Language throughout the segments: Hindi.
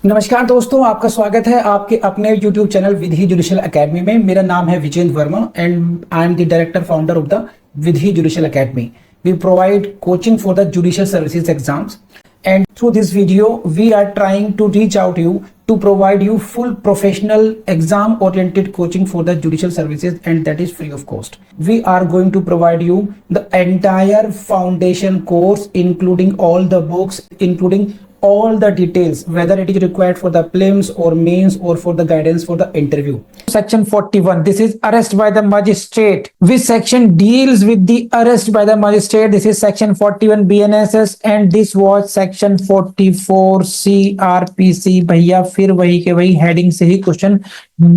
नमस्कार दोस्तों, आपका स्वागत है आपके अपने YouTube channel Vidhi judicial academy में। मेरा नाम है Vijendra Verma and I am the director founder of the Vidhi judicial academy. We provide coaching for the judicial services exams, and through this video we are trying to reach out you to provide you full professional exam oriented coaching for the judicial services, and that is free of cost. We are going to provide you the entire foundation course including all the books, including all the details, whether it is required for the prelims or mains or for the guidance for the interview. Section 41, this is arrest by the magistrate. Which section deals with the arrest by the magistrate? This is section 41 BNSS and this was section 44 CRPC। भैया फिर वही के वही हेडिंग से ही क्वेश्चन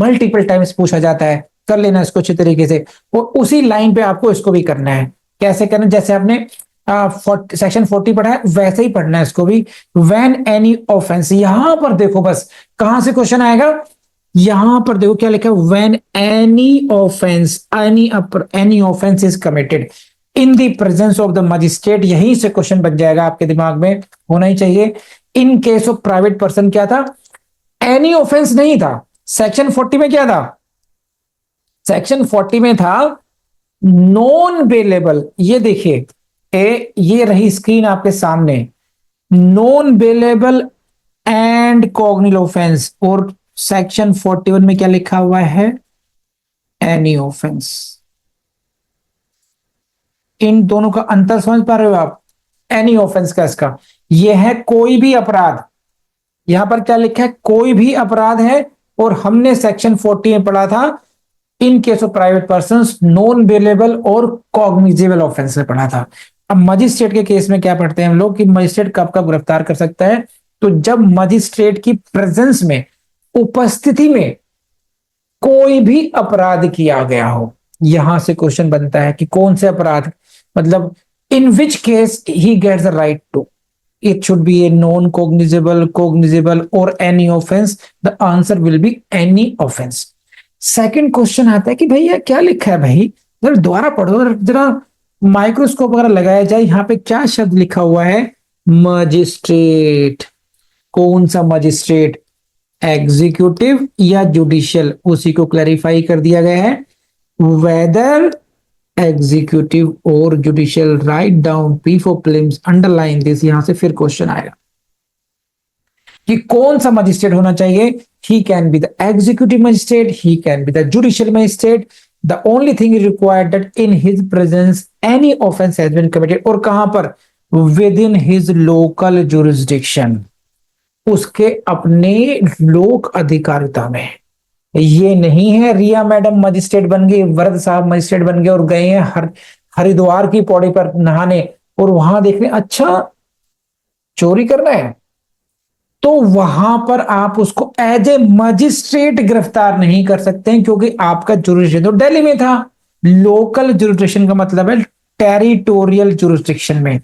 मल्टीपल टाइम्स पूछा जाता है। कर लेना इसको अच्छी तरीके से और उसी लाइन पे आपको इसको भी करना है। कैसे करना? जैसे आपने सेक्शन 40 पढ़ा है वैसे ही पढ़ना है इसको भी। व्हेन एनी ऑफेंस, यहां पर देखो बस कहां से क्वेश्चन आएगा, यहां पर देखो क्या लिखा है, when any offence, any offence is committed in the presence of the magistrate. यहीं से क्वेश्चन बन जाएगा, आपके दिमाग में होना ही चाहिए। In case of private person क्या था? एनी ऑफेंस नहीं था। सेक्शन 40 में क्या था? सेक्शन 40 में था नॉन बेलेबल। ये देखिए ये रही स्क्रीन आपके सामने, नॉन बेलेबल एंड कॉग्निल ऑफेंस। और सेक्शन 41 में क्या लिखा हुआ है? Any offence. इन दोनों का अंतर समझ पा रहे हो आप? एनी ऑफेंस का इसका यह है कोई भी अपराध। यहां पर क्या लिखा है? कोई भी अपराध है। और हमने सेक्शन 40 में पढ़ा था in case of private person, non bailable और कॉग्निजेबल ऑफेंस में पढ़ा था। अब मजिस्ट्रेट के केस में क्या पढ़ते हैं हम लोग कि मजिस्ट्रेट कब कब गिरफ्तार कर सकता है? तो जब मजिस्ट्रेट की प्रेजेंस में, उपस्थिति में कोई भी अपराध किया गया हो। यहां से क्वेश्चन बनता है कि कौन से अपराध, मतलब in which case he gets the right to, it should be a non cognizable और any offence. The answer will be any offence. Second question आता है कि भैया क्या लिखा है भाई, जरा दोबारा पढ़ो, जरा माइक्रोस्कोप वगैरह लगाया जाए। यहां पे क्या शब्द लिखा हुआ है? मजिस्ट्रेट। कौन सा मजिस्ट्रेट? एग्जीक्यूटिव या जुडिशियल? उसी को क्लैरिफाई कर दिया गया है, वेदर एग्जीक्यूटिव और judicial. Write down P for prelims, underline this. यहां से फिर क्वेश्चन आएगा कि कौन सा मजिस्ट्रेट होना चाहिए। He can be the executive magistrate, he can be the judicial magistrate. The only thing is required that in his presence any offense has been committed। और कहां पर? Within his local jurisdiction, उसके अपने लोक अधिकारिता में। ये नहीं है रिया मैडम मजिस्ट्रेट बन गई, वरद साहब मजिस्ट्रेट बन गए और गए हैं हरिद्वार की पौड़ी पर नहाने और वहां देखने अच्छा चोरी करना है, तो वहां पर आप उसको एज ए मजिस्ट्रेट गिरफ्तार नहीं कर सकते हैं क्योंकि आपका जुरिस्डिक्शन तो दिल्ली में था। लोकल जुरिस्डिक्शन का मतलब है टेरिटोरियल जुरिस्डिक्शन में।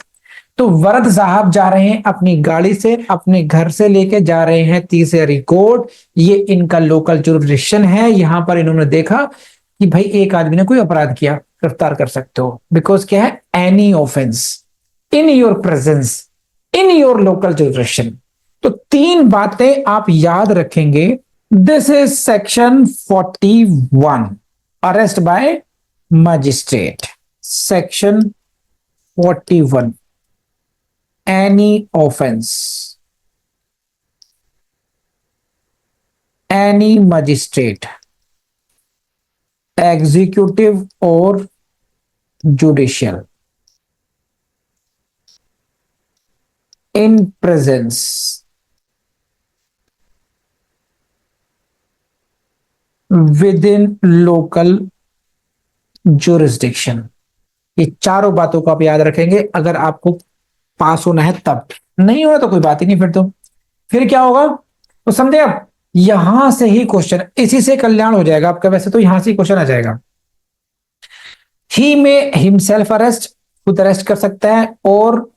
तो वरद साहब जा रहे हैं अपनी गाड़ी से, अपने घर से लेके जा रहे हैं तीसरी कोर्ट। ये इनका लोकल जुरिस्डिक्शन है। यहां पर इन्होंने देखा कि भाई एक आदमी ने कोई अपराध किया, गिरफ्तार कर सकते हो। बिकॉज क्या है? Any offence in your presence, in your local jurisdiction. तो तीन बातें आप याद रखेंगे। This is section 41, arrest by magistrate. Section 41, any offence, any magistrate, executive और judicial, in presence, within local jurisdiction. ये चारों बातों को आप याद रखेंगे अगर आपको पास होना है तब। नहीं होना तो कोई बात ही नहीं। फिर क्या होगा तो समझे आप, यहां से ही क्वेश्चन, इसी से कल्याण हो जाएगा आपका। वैसे तो यहां से ही क्वेश्चन आ जाएगा। ही में हिमसेल्फ अरेस्ट, खुद अरेस्ट कर सकता है, और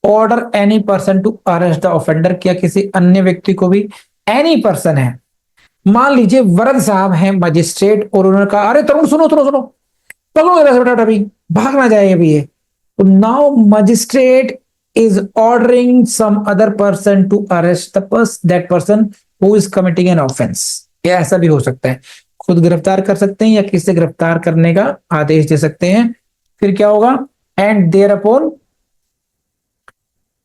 order any person to arrest the offender, क्या किसी अन्य व्यक्ति को भी। एनी पर्सन है, मान लीजिए वरद साहब हैं मजिस्ट्रेट और उन्होंने कहा अरे तरुण सुनो सुनो सुनो, पकड़ो बेटा अभी भाग ना जाए अभी ये। तो now magistrate is ordering some other person to arrest that person who is committing an offense। या ऐसा भी हो सकता है, खुद गिरफ्तार कर सकते हैं या किसी से गिरफ्तार करने का आदेश दे सकते हैं। फिर क्या होगा, and thereupon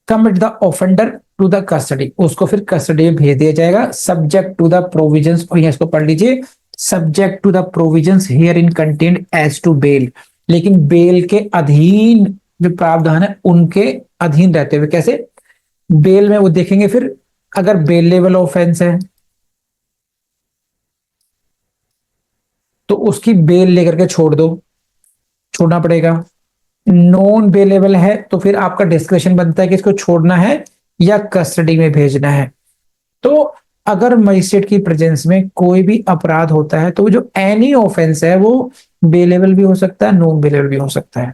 commit the offender to the custody, उसको फिर कस्टडी में भेज दिया जाएगा सब्जेक्ट टू द प्रोविजंस, और इसको पढ़ लीजिए, subject to the provisions herein contained as to bail, लेकिन बेल के अधीन जो प्रावधान है उनके अधीन रहते हुए। कैसे, बेल में वो देखेंगे फिर, अगर बेल लेवल ऑफेंस है तो उसकी बेल लेकर के छोड़ दो, छोड़ना पड़ेगा। नॉन बेलेबल है तो फिर आपका डिस्क्रिप्शन बनता है कि इसको छोड़ना है या कस्टडी में भेजना है। तो अगर मजिस्ट्रेट की प्रेजेंस में कोई भी अपराध होता है तो जो एनी ऑफेंस है वो बेलेबल भी हो सकता है, नॉन बेलेबल भी हो सकता है।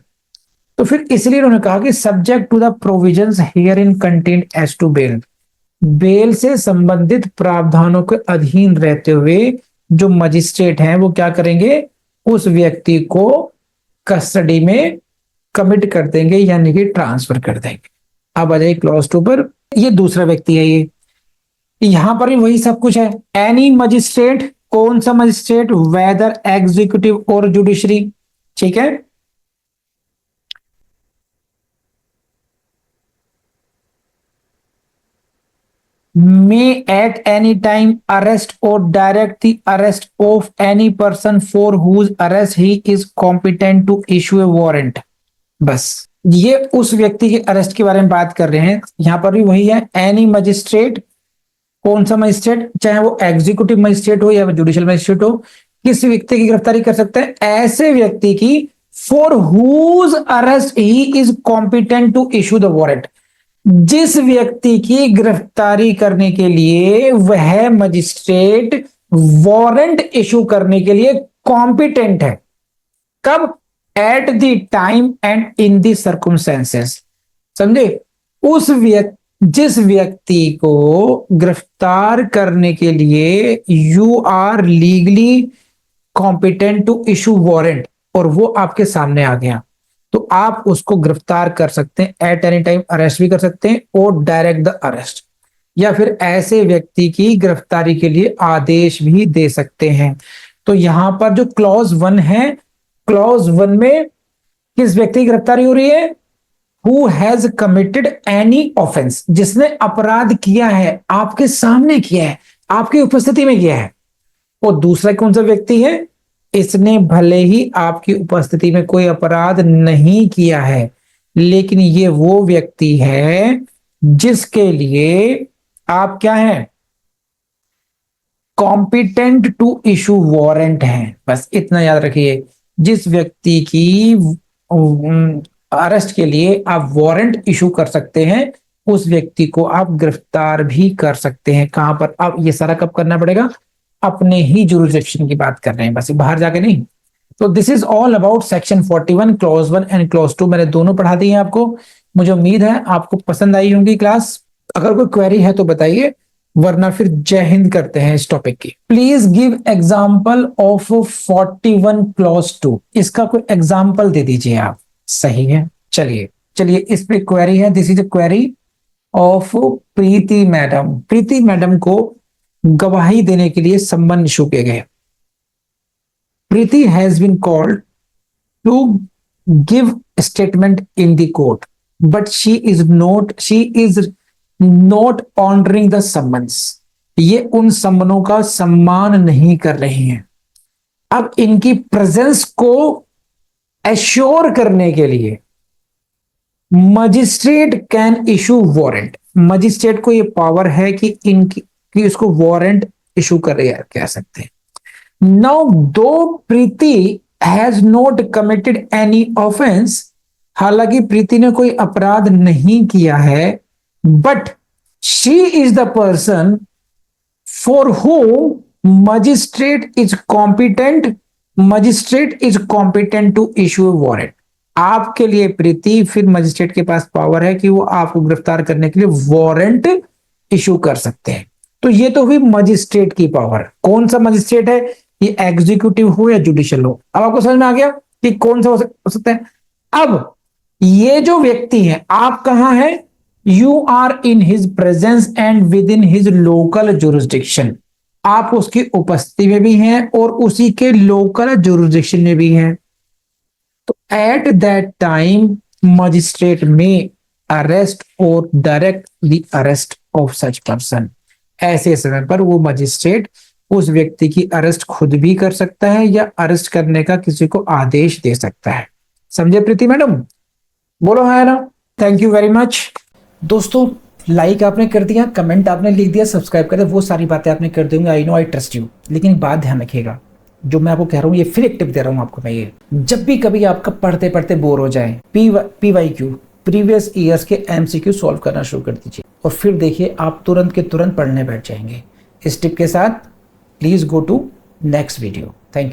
तो फिर इसलिए उन्होंने कहा कि subject to the provisions herein contained as to bail, bail से संबंधित प्रावधानों के अधीन रहते हुए जो मजिस्ट्रेट हैं वो क्या करेंगे, उस व्यक्ति को कस्टडी में कमिट कर देंगे यानी कि ट्रांसफर कर देंगे। अब आ जाइए क्लॉज 2 पर, ये दूसरा व्यक्ति है, ये यहां पर भी वही सब कुछ है। एनी मजिस्ट्रेट, कौन सा मजिस्ट्रेट, वेदर एग्जीक्यूटिव और जुडिशरी, ठीक है। may at any time arrest or direct the arrest of any person for whose arrest he is competent to issue a warrant। बस ये उस व्यक्ति के अरेस्ट के बारे में बात कर रहे हैं, यहां पर भी वही है। एनी मजिस्ट्रेट, कौन सा मजिस्ट्रेट, चाहे वो एग्जीक्यूटिव मजिस्ट्रेट हो या जुडिशियल मजिस्ट्रेट हो, किसी व्यक्ति की गिरफ्तारी कर सकता है, ऐसे व्यक्ति की for whose arrest he is competent to issue the warrant, जिस व्यक्ति की गिरफ्तारी करने के लिए वह मजिस्ट्रेट वारंट इशू करने के लिए कॉम्पिटेंट है। कब, at the time and in the circumstances, समझे। उस जिस व्यक्ति को गिरफ्तार करने के लिए you are legally competent to issue warrant और वो आपके सामने आ गया तो आप उसको गिरफ्तार कर सकते हैं, एट एनी टाइम अरेस्ट भी कर सकते हैं और डायरेक्ट द अरेस्ट, या फिर ऐसे व्यक्ति की गिरफ्तारी के लिए आदेश भी दे सकते हैं। तो यहां पर जो क्लॉज 1 है, क्लॉज 1 में किस व्यक्ति की गिरफ्तारी हो रही है, who has committed any offence, जिसने अपराध किया है, आपके सामने किया है, आपकी उपस्थिति में किया है। और दूसरा कौन सा व्यक्ति है, इसने भले ही आपकी उपस्थिति में कोई अपराध नहीं किया है लेकिन ये वो व्यक्ति है जिसके लिए आप क्या हैं, कॉम्पिटेंट टू इशू वारंट हैं। बस इतना याद रखिए, जिस व्यक्ति की अरेस्ट के लिए आप वारंट इशू कर सकते हैं उस व्यक्ति को आप गिरफ्तार भी कर सकते हैं। कहां पर, अब ये सारा कब करना पड़ेगा, अपने ही जुरिस्डिक्शन की बात कर रहे हैं, बस बाहर जाके नहीं। तो this is all about section 41 clause 1 and clause 2, मैंने दोनों पढ़ा दी हैं आपको। मुझे उम्मीद है आपको पसंद आई होंगी क्लास। अगर कोई क्वेरी है तो बताइए, वरना फिर जय हिंद करते हैं इस टॉपिक की। Please give example of 41 clause 2, इसका कोई एग्जाम्पल दे दीजिए आप। सही है, चलिए चलिए इस पे क्वेरी है। This is a query of Preeti madam. Preeti madam को गवाही देने के लिए सम्मन इशू किए गए। Preeti has been called to give statement in the court but she is not honouring the summons. ये उन सम्मनों का सम्मान नहीं कर रही हैं। अब इनकी प्रेजेंस को एश्योर करने के लिए magistrate can issue warrant. Magistrate को यह पावर है कि कि उसको वारंट इशू कह सकते हैं। Now though Preeti has not committed any offence, हालांकि प्रीति ने कोई अपराध नहीं किया है, but she is the person for whom magistrate is competent to issue warrant. आपके लिए प्रीति, फिर मजिस्ट्रेट के पास पावर है कि वो आपको गिरफ्तार करने के लिए वारंट इशू कर सकते हैं। तो ये तो हुई मजिस्ट्रेट की पावर। कौन सा मजिस्ट्रेट है, ये एग्जीक्यूटिव हो या जुडिशियल हो। अब आपको समझ में आ गया कि कौन सा हो सकता है। अब ये जो व्यक्ति है, आप कहां है, you are in his presence and within his local jurisdiction, आप उसकी उपस्थिति में भी हैं और उसी के लोकल जुरिस्डिक्शन में भी हैं। तो एट दैट टाइम मजिस्ट्रेट में अरेस्ट और direct the arrest of such person, ऐसे समय पर वो मजिस्ट्रेट उस व्यक्ति की अरेस्ट खुद भी कर सकता है या अरेस्ट करने का किसी को आदेश दे सकता है। समझे प्रीति मैडम? बोलो है ना। Thank you very much. दोस्तों लाइक आपने कर दिया, कमेंट आपने लिख दिया, सब्सक्राइब कर दिया, वो सारी बातें आपने कर दी होंगी, I know, I trust you. लेकिन एक बात ध्यान रखिएगा, जो मैं आपको कह रहा हूँ ये फिर एक टिप दे रहा हूँ आपको मैं, ये जब भी कभी आपका पढ़ते पढ़ते बोर हो जाए, PYQ प्रीवियस ईयर्स के MCQ सॉल्व करना शुरू कर दीजिए और फिर देखिए आप तुरंत के तुरंत पढ़ने बैठ जाएंगे। इस टिप के साथ please go to next video. Thank you.